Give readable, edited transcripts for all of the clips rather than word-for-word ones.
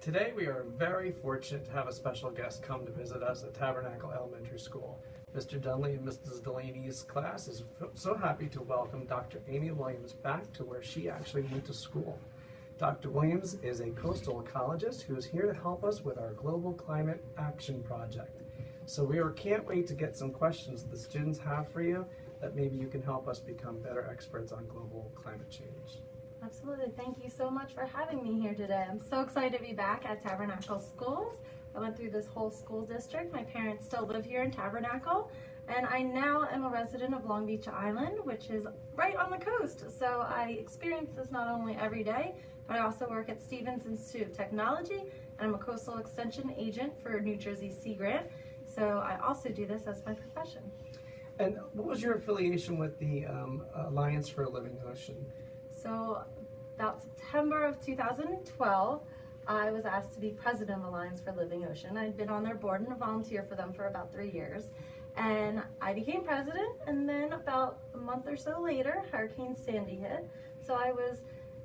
Today we are very fortunate to have a special guest come to visit us at Tabernacle Elementary School. Mr. Dunlea and Mrs. Delaney's class is so happy to welcome Dr. Amy Williams back to where she actually went to school. Dr. Williams is a coastal ecologist who is here to help us with our Global Climate Action Project. So we can't wait to get some questions that the students have for you that maybe you can help us become better experts on global climate change. Absolutely. Thank you so much for having me here today. I'm so excited to be back at Tabernacle Schools. I went through this whole school district. My parents still live here in Tabernacle, and I now am a resident of Long Beach Island, which is right on the coast. So I experience this not only every day, but I also work at Stevens Institute of Technology, and I'm a coastal extension agent for New Jersey Sea Grant. So I also do this as my profession. And what was your affiliation with the Alliance for a Living Ocean? So about September of 2012, I was asked to be president of Alliance for Living Ocean. I'd been on their board and a volunteer for them for about 3 years. And I became president, and then about a month or so later, Hurricane Sandy hit. So I was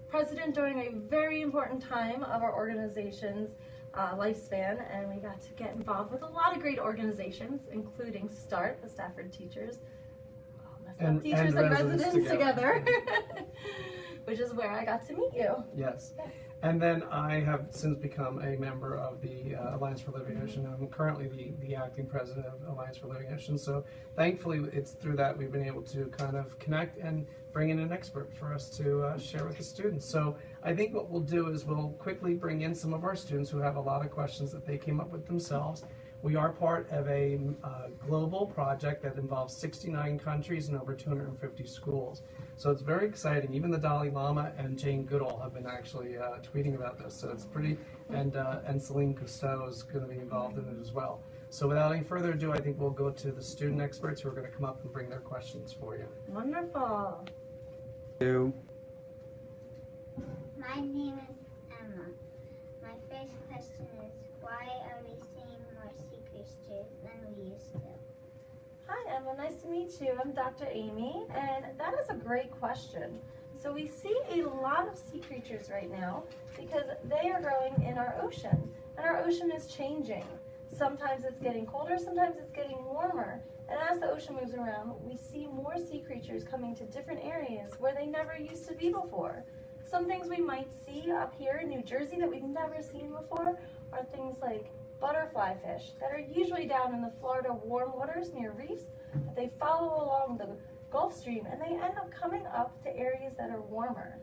president during a very important time of our organization's lifespan, and we got to get involved with a lot of great organizations, including START, the Stafford Teachers, Teachers and Residents Together. Which is where I got to meet you. Yes. And then I have since become a member of the Alliance for Living Ocean. I'm currently the acting president of Alliance for Living Ocean. So thankfully it's through that we've been able to kind of connect and bring in an expert for us to share with the students. So I think what we'll do is we'll quickly bring in some of our students who have a lot of questions that they came up with themselves. We are part of a global project that involves 69 countries and over 250 schools. So it's very exciting. Even the Dalai Lama and Jane Goodall have been actually tweeting about this. So it's pretty, and Celine Cousteau is going to be involved in it as well. So without any further ado, I think we'll go to the student experts who are going to come up and bring their questions for you. Wonderful. My name is Emma. My first question is, why are we seeing more sea creatures than we used to? Hi Emma, nice to meet you. I'm Dr. Amy, and that is a great question. So we see a lot of sea creatures right now because they are growing in our ocean, and our ocean is changing. Sometimes it's getting colder, sometimes it's getting warmer, and as the ocean moves around, we see more sea creatures coming to different areas where they never used to be before. Some things we might see up here in New Jersey that we've never seen before are things like butterfly fish that are usually down in the Florida warm waters near reefs, but they follow along the Gulf Stream and they end up coming up to areas that are warmer.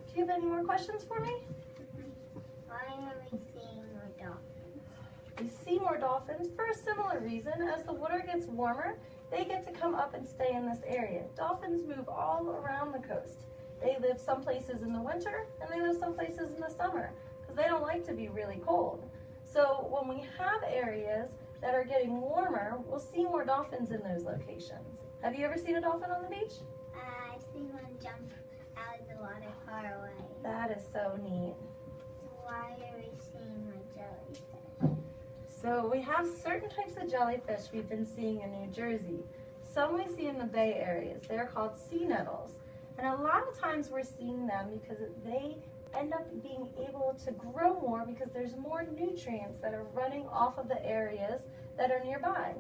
Do you have any more questions for me? Why are we seeing more dolphins? We see more dolphins for a similar reason. As the water gets warmer, they get to come up and stay in this area. Dolphins move all around the coast. They live some places in the winter and they live some places in the summer because they don't like to be really cold. So when we have areas that are getting warmer, we'll see more dolphins in those locations. Have you ever seen a dolphin on the beach? I've seen one jump out of the water far away. That is so neat. So why are we seeing more jellyfish? So we have certain types of jellyfish we've been seeing in New Jersey. Some we see in the bay areas. They're called sea nettles. And a lot of times we're seeing them because they end up being able to grow more because there's more nutrients that are running off of the areas that are nearby.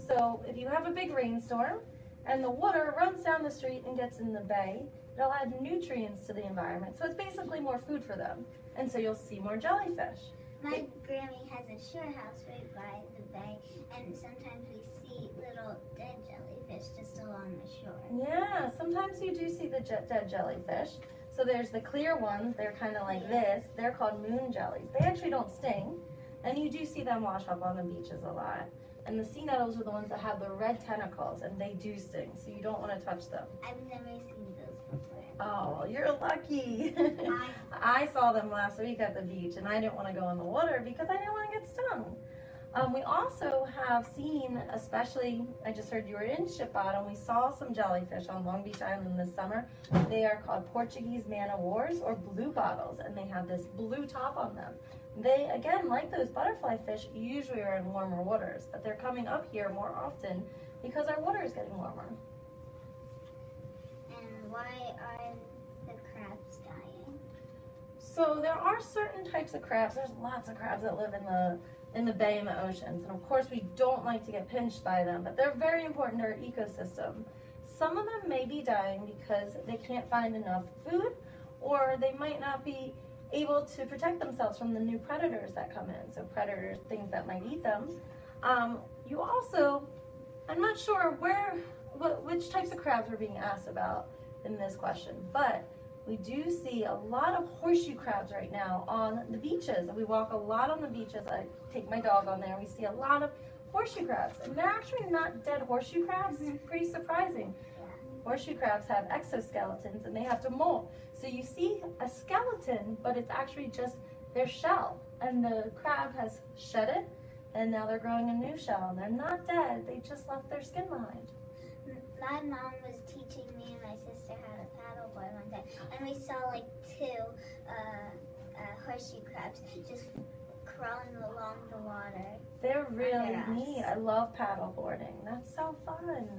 So if you have a big rainstorm and the water runs down the street and gets in the bay, it'll add nutrients to the environment. So it's basically more food for them. And so you'll see more jellyfish. My Grammy has a shore house right by the bay, and sometimes we see little dead jellyfish just along the shore. Yeah, sometimes you do see the dead jellyfish. So there's the clear ones, they're kind of like this. They're called moon jellies. They actually don't sting, and you do see them wash up on the beaches a lot. And the sea nettles are the ones that have the red tentacles, and they do sting, so you don't want to touch them. I've never seen those before. Oh, you're lucky. I saw them last week at the beach, and I didn't want to go in the water because I didn't want to get stung. We also have seen, especially, I just heard you were in Ship Bottom, we saw some jellyfish on Long Beach Island this summer. They are called Portuguese man o' wars or blue bottles, and they have this blue top on them. They, again, like those butterfly fish, usually are in warmer waters, but they're coming up here more often because our water is getting warmer. And why are the crabs dying? So there are certain types of crabs. There's lots of crabs that live in the bay and the oceans. And of course we don't like to get pinched by them, but they're very important to our ecosystem. Some of them may be dying because they can't find enough food, or they might not be able to protect themselves from the new predators that come in. So predators, things that might eat them. You also, I'm not sure which types of crabs we're being asked about in this question, but we do see a lot of horseshoe crabs right now on the beaches. We walk a lot on the beaches. I take my dog on there. We see a lot of horseshoe crabs, and they're actually not dead horseshoe crabs. It's pretty surprising. Horseshoe crabs have exoskeletons and they have to molt. So you see a skeleton, but it's actually just their shell, and the crab has shed it, and now they're growing a new shell, and they're not dead. They just left their skin behind. My mom was teaching me and my sister how to paddleboard one day, and we saw like two horseshoe crabs just crawling along the water. They're really neat. I love paddleboarding. That's so fun.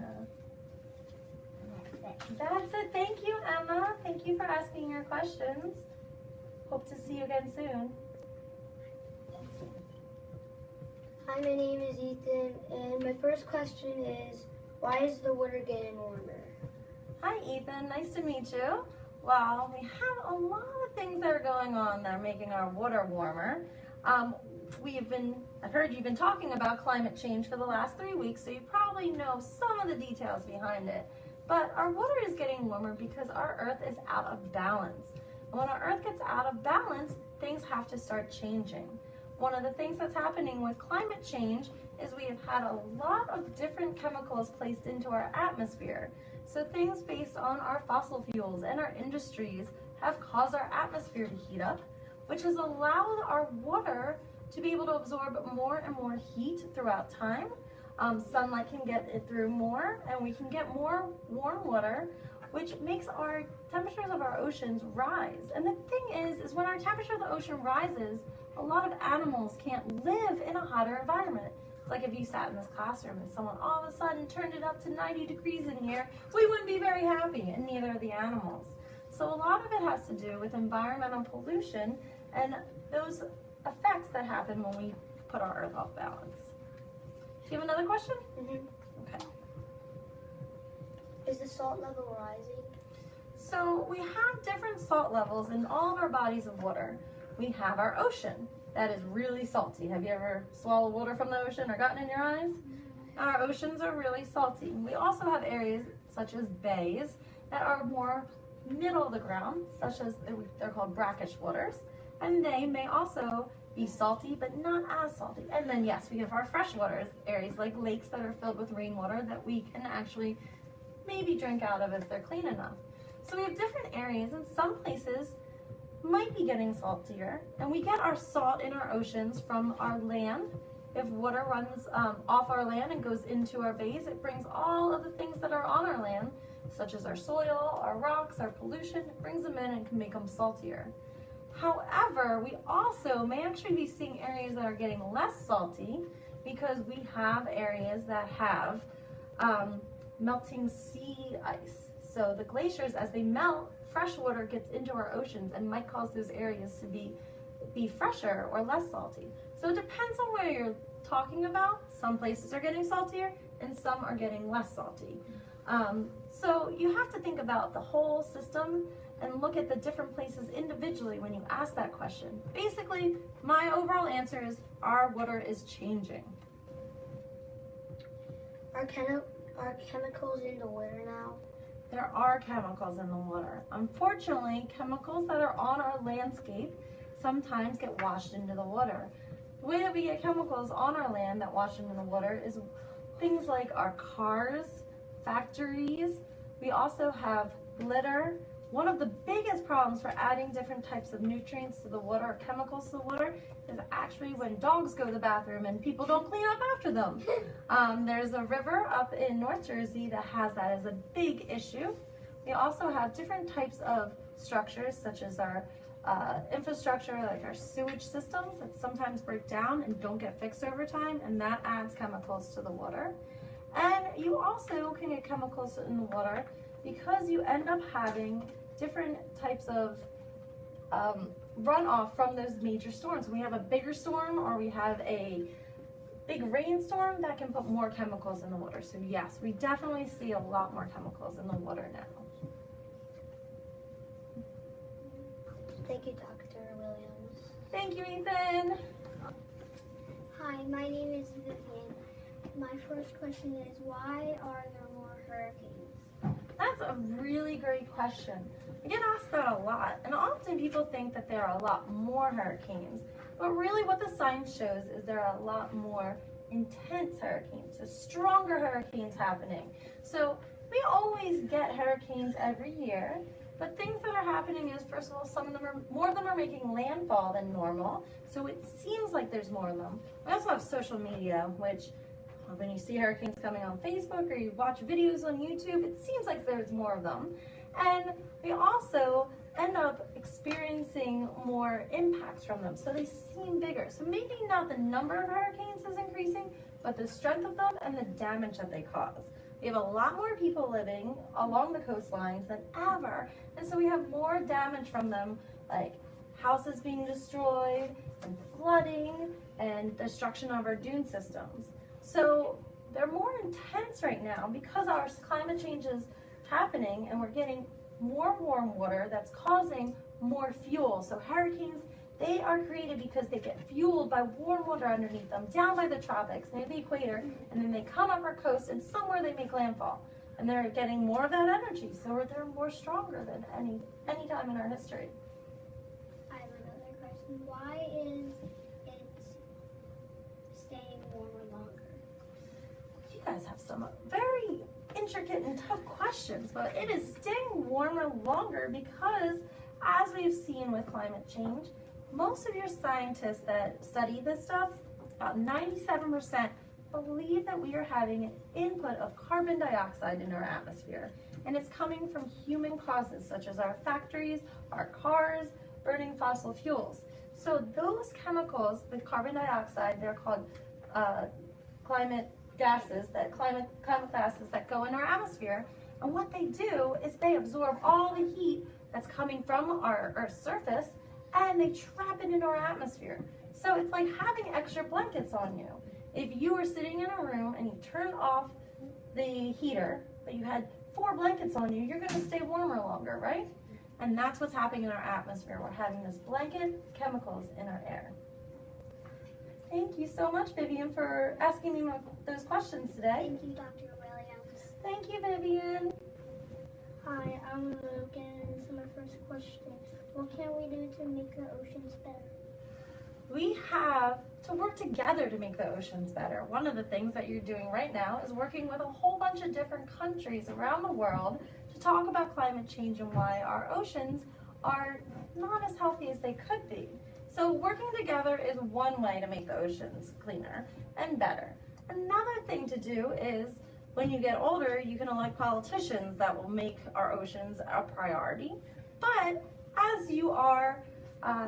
That's it. Thank you, Emma. Thank you for asking your questions. Hope to see you again soon. Hi, my name is Ethan, and my first question is, why is the water getting warmer? Hi, Ethan. Nice to meet you. Well, we have a lot of things that are going on that are making our water warmer. I've heard you've been talking about climate change for the last 3 weeks, so you probably know some of the details behind it. But our water is getting warmer because our Earth is out of balance. And when our Earth gets out of balance, things have to start changing. One of the things that's happening with climate change is we have had a lot of different chemicals placed into our atmosphere. So things based on our fossil fuels and our industries have caused our atmosphere to heat up, which has allowed our water to be able to absorb more and more heat throughout time. Sunlight can get it through more, and we can get more warm water, which makes our temperatures of our oceans rise. And the thing is when our temperature of the ocean rises, a lot of animals can't live in a hotter environment. It's like if you sat in this classroom and someone all of a sudden turned it up to 90 degrees in here, we wouldn't be very happy, and neither are the animals. So a lot of it has to do with environmental pollution and those effects that happen when we put our Earth off balance. Do you have another question? Okay. Is the salt level rising? So we have different salt levels in all of our bodies of water. We have our ocean that is really salty. Have you ever swallowed water from the ocean or gotten in your eyes? Our oceans are really salty. We also have areas such as bays that are more middle of the ground, such as they're called brackish waters, and they may also be salty but not as salty. And then yes, we have our freshwater areas like lakes that are filled with rainwater that we can actually maybe drink out of if they're clean enough. So we have different areas, and some places might be getting saltier, and we get our salt in our oceans from our land. If water runs off our land and goes into our bays, it brings all of the things that are on our land, such as our soil, our rocks, our pollution, it brings them in and can make them saltier. However, we also may actually be seeing areas that are getting less salty because we have areas that have melting sea ice. So the glaciers, as they melt, fresh water gets into our oceans and might cause those areas to be fresher or less salty. So it depends on where you're talking about. Some places are getting saltier and some are getting less salty. So you have to think about the whole system and look at the different places individually when you ask that question. Basically, my overall answer is our water is changing. Are chemicals in the water now? There are chemicals in the water. Unfortunately, chemicals that are on our landscape sometimes get washed into the water. The way that we get chemicals on our land that wash into the water is things like our cars, factories. We also have litter. One of the biggest problems for adding different types of nutrients to the water or chemicals to the water is actually when dogs go to the bathroom and people don't clean up after them. There's a river up in North Jersey that has that as a big issue. We also have different types of structures such as our infrastructure, like our sewage systems that sometimes break down and don't get fixed over time, and that adds chemicals to the water. And you also can get chemicals in the water because you end up having different types of runoff from those major storms. When we have a bigger storm or we have a big rainstorm, that can put more chemicals in the water. So yes, we definitely see a lot more chemicals in the water now. Thank you, Dr. Williams. Thank you, Ethan. Hi, my name is Vivian. My first question is, why are there more hurricanes? That's a really great question. I get asked that a lot, and often people think that there are a lot more hurricanes, but really what the science shows is there are a lot more intense hurricanes, so stronger hurricanes happening. So we always get hurricanes every year, but things that are happening is, first of all, more of them are making landfall than normal, so it seems like there's more of them. We also have social media, which when you see hurricanes coming on Facebook or you watch videos on YouTube, it seems like there's more of them. And we also end up experiencing more impacts from them, so they seem bigger. So maybe not the number of hurricanes is increasing, but the strength of them and the damage that they cause. We have a lot more people living along the coastlines than ever, and so we have more damage from them, like houses being destroyed and flooding and destruction of our dune systems. So they're more intense right now because our climate change is happening and we're getting more warm water that's causing more fuel. So hurricanes, they are created because they get fueled by warm water underneath them, down by the tropics, near the equator, and then they come up our coast and somewhere they make landfall. And they're getting more of that energy, so they're more stronger than any time in our history. I have another question. Why is it staying warmer longer? You guys have some very intricate and tough questions, but it is staying warmer longer because, as we've seen with climate change, most of your scientists that study this stuff, about 97%, believe that we are having an input of carbon dioxide in our atmosphere, and it's coming from human causes such as our factories, our cars, burning fossil fuels. So those chemicals, the carbon dioxide, they're called climate gases that go in our atmosphere, and what they do is they absorb all the heat that's coming from our Earth's surface and they trap it in our atmosphere. So it's like having extra blankets on you. If you were sitting in a room and you turned off the heater, but you had 4 blankets on you, you're going to stay warmer longer, right? And that's what's happening in our atmosphere. We're having this blanket chemicals in our air. Thank you so much, Vivian, for asking me those questions today. Thank you, Dr. Williams. Thank you, Vivian. Hi, I'm Logan. So my first question, what can we do to make the oceans better? We have to work together to make the oceans better. One of the things that you're doing right now is working with a whole bunch of different countries around the world to talk about climate change and why our oceans are not as healthy as they could be. So working together is one way to make the oceans cleaner and better. Another thing to do is, when you get older, you can elect politicians that will make our oceans a priority. But as you are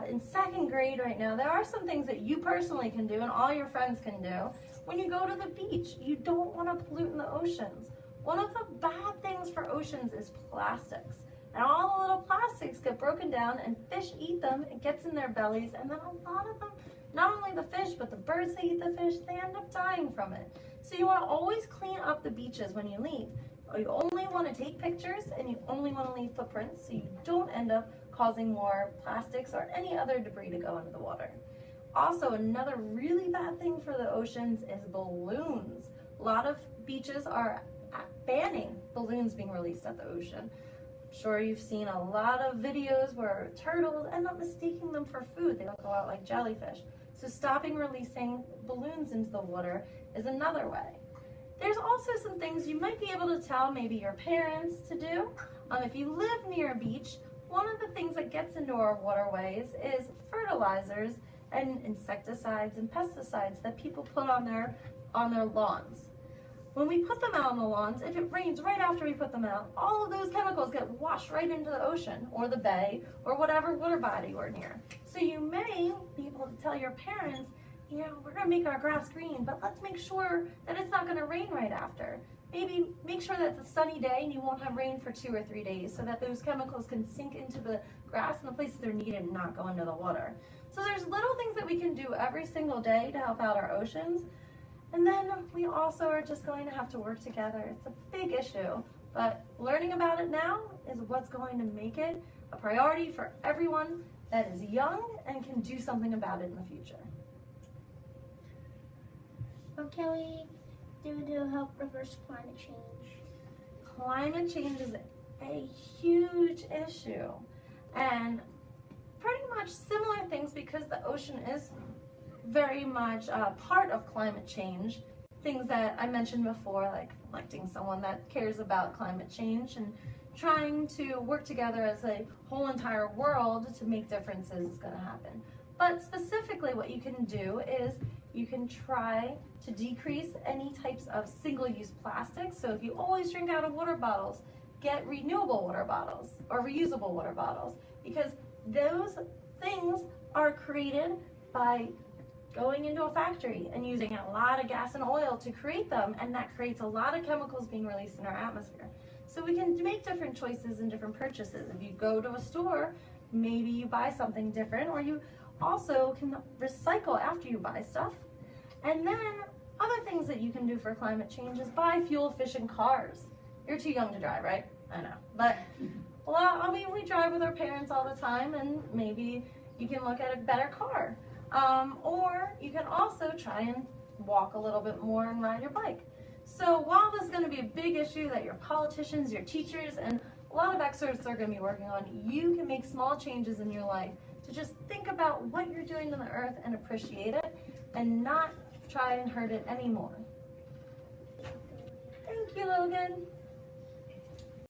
in 2nd grade right now, there are some things that you personally can do and all your friends can do. When you go to the beach, you don't want to pollute in the oceans. One of the bad things for oceans is plastics. And all the little plastics get broken down and fish eat them, it gets in their bellies, and then a lot of them, not only the fish, but the birds that eat the fish, they end up dying from it. So you want to always clean up the beaches when you leave. You only want to take pictures and you only want to leave footprints so you don't end up causing more plastics or any other debris to go into the water. Also, another really bad thing for the oceans is balloons. A lot of beaches are banning balloons being released at the ocean. I'm sure you've seen a lot of videos where turtles end up mistaking them for food. They don't go out like jellyfish. So stopping releasing balloons into the water is another way. There's also some things you might be able to tell maybe your parents to do. If you live near a beach, one of the things that gets into our waterways is fertilizers and insecticides and pesticides that people put on their lawns. When we put them out on the lawns, if it rains right after we put them out, all of those chemicals get washed right into the ocean or the bay or whatever water body we're near. So you may be able to tell your parents, you know, we're gonna make our grass green, but let's make sure that it's not gonna rain right after. Maybe make sure that it's a sunny day and you won't have rain for 2 or 3 days so that those chemicals can sink into the grass in the places they're needed and not go into the water. So there's little things that we can do every single day to help out our oceans. And then we also are just going to have to work together. It's a big issue, but learning about it now is what's going to make it a priority for everyone that is young and can do something about it in the future. What can we do to help reverse climate change? Climate change is a huge issue, and pretty much similar things because the ocean is very much a part of climate change. Things that I mentioned before, like electing someone that cares about climate change and trying to work together as a whole entire world to make differences is going to happen. But specifically what you can do is you can try to decrease any types of single-use plastics. So if you always drink out of water bottles, get renewable water bottles or reusable water bottles, because those things are created by going into a factory and using a lot of gas and oil to create them, and that creates a lot of chemicals being released in our atmosphere. So we can make different choices and different purchases. If you go to a store, maybe you buy something different, or you also can recycle after you buy stuff. And then other things that you can do for climate change is buy fuel-efficient cars. You're too young to drive, right? I know, but well, I mean, we drive with our parents all the time, and maybe you can look at a better car. Or you can also try and walk a little bit more and ride your bike. So while this is going to be a big issue that your politicians, your teachers, and a lot of experts are going to be working on, you can make small changes in your life to just think about what you're doing to the earth and appreciate it, and not try and hurt it anymore. Thank you, Logan.